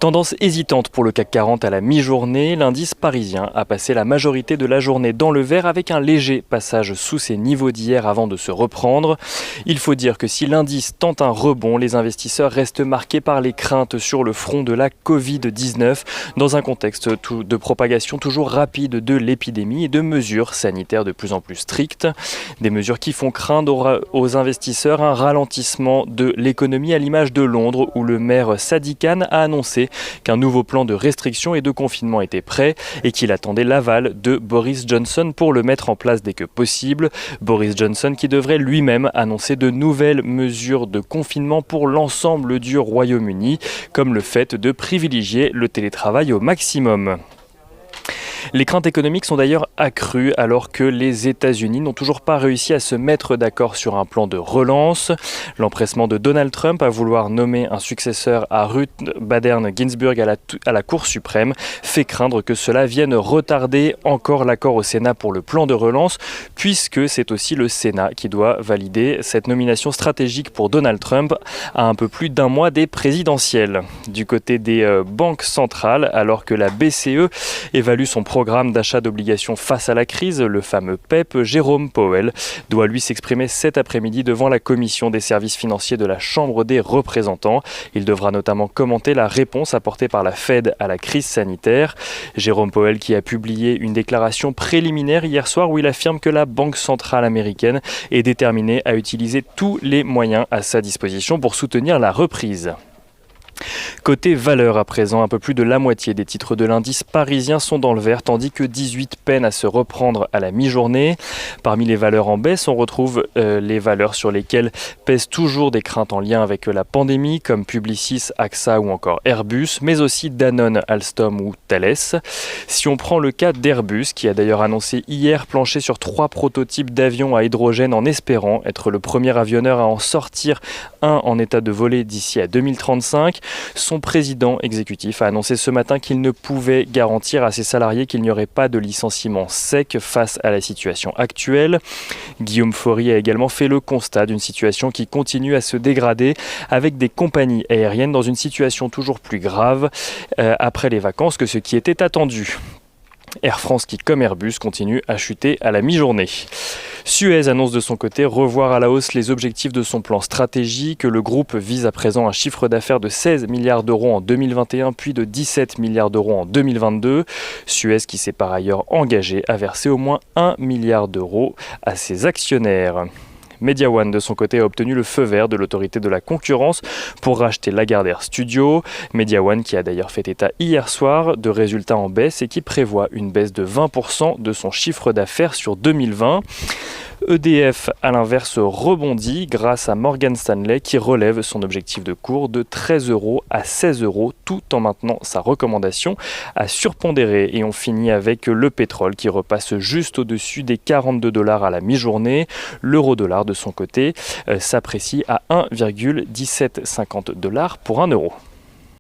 Tendance hésitante pour le CAC 40 à la mi-journée. L'indice parisien a passé la majorité de la journée dans le vert avec un léger passage sous ses niveaux d'hier avant de se reprendre. Il faut dire que si l'indice tente un rebond, les investisseurs restent marqués par les craintes sur le front de la Covid-19 dans un contexte de propagation toujours rapide de l'épidémie et de mesures sanitaires de plus en plus strictes. Des mesures qui font craindre aux investisseurs un ralentissement de l'économie à l'image de Londres où le maire Sadiq Khan a annoncé qu'un nouveau plan de restriction et de confinement était prêt et qu'il attendait l'aval de Boris Johnson pour le mettre en place dès que possible. Boris Johnson qui devrait lui-même annoncer de nouvelles mesures de confinement pour l'ensemble du Royaume-Uni, comme le fait de privilégier le télétravail au maximum. Les craintes économiques sont d'ailleurs accrues alors que les États-Unis n'ont toujours pas réussi à se mettre d'accord sur un plan de relance. L'empressement de Donald Trump à vouloir nommer un successeur à Ruth Bader Ginsburg à la Cour suprême fait craindre que cela vienne retarder encore l'accord au Sénat pour le plan de relance, puisque c'est aussi le Sénat qui doit valider cette nomination stratégique pour Donald Trump à un peu plus d'un mois des présidentielles. Du côté des banques centrales, alors que la BCE évalue son programme d'achat d'obligations face à la crise, le fameux PEP, Jérôme Powell doit lui s'exprimer cet après-midi devant la commission des services financiers de la Chambre des représentants. Il devra notamment commenter la réponse apportée par la Fed à la crise sanitaire. Jérôme Powell qui a publié une déclaration préliminaire hier soir où il affirme que la Banque centrale américaine est déterminée à utiliser tous les moyens à sa disposition pour soutenir la reprise. Côté valeur à présent, un peu plus de la moitié des titres de l'indice parisien sont dans le vert, tandis que 18 peinent à se reprendre à la mi-journée. Parmi les valeurs en baisse, on retrouve les valeurs sur lesquelles pèsent toujours des craintes en lien avec la pandémie, comme Publicis, AXA ou encore Airbus, mais aussi Danone, Alstom ou Thales. Si on prend le cas d'Airbus, qui a d'ailleurs annoncé hier plancher sur 3 prototypes d'avions à hydrogène en espérant être le premier avionneur à en sortir un en état de voler d'ici à 2035, son président exécutif a annoncé ce matin qu'il ne pouvait garantir à ses salariés qu'il n'y aurait pas de licenciement sec face à la situation actuelle. Guillaume Faury a également fait le constat d'une situation qui continue à se dégrader avec des compagnies aériennes dans une situation toujours plus grave après les vacances que ce qui était attendu. Air France qui, comme Airbus, continue à chuter à la mi-journée. Suez annonce de son côté revoir à la hausse les objectifs de son plan stratégique. Le groupe vise à présent un chiffre d'affaires de 16 milliards d'euros en 2021 puis de 17 milliards d'euros en 2022. Suez qui s'est par ailleurs engagé à verser au moins 1 milliard d'euros à ses actionnaires. Mediawan, de son côté, a obtenu le feu vert de l'autorité de la concurrence pour racheter Lagardère Studio. Mediawan qui a d'ailleurs fait état hier soir de résultats en baisse et qui prévoit une baisse de 20% de son chiffre d'affaires sur 2020. EDF, à l'inverse, rebondit grâce à Morgan Stanley qui relève son objectif de cours de 13 € à 16 € tout en maintenant sa recommandation à surpondérer. Et on finit avec le pétrole qui repasse juste au-dessus des 42 $ à la mi-journée. L'euro-dollar de son côté s'apprécie à 1,1750 $ pour 1 euro.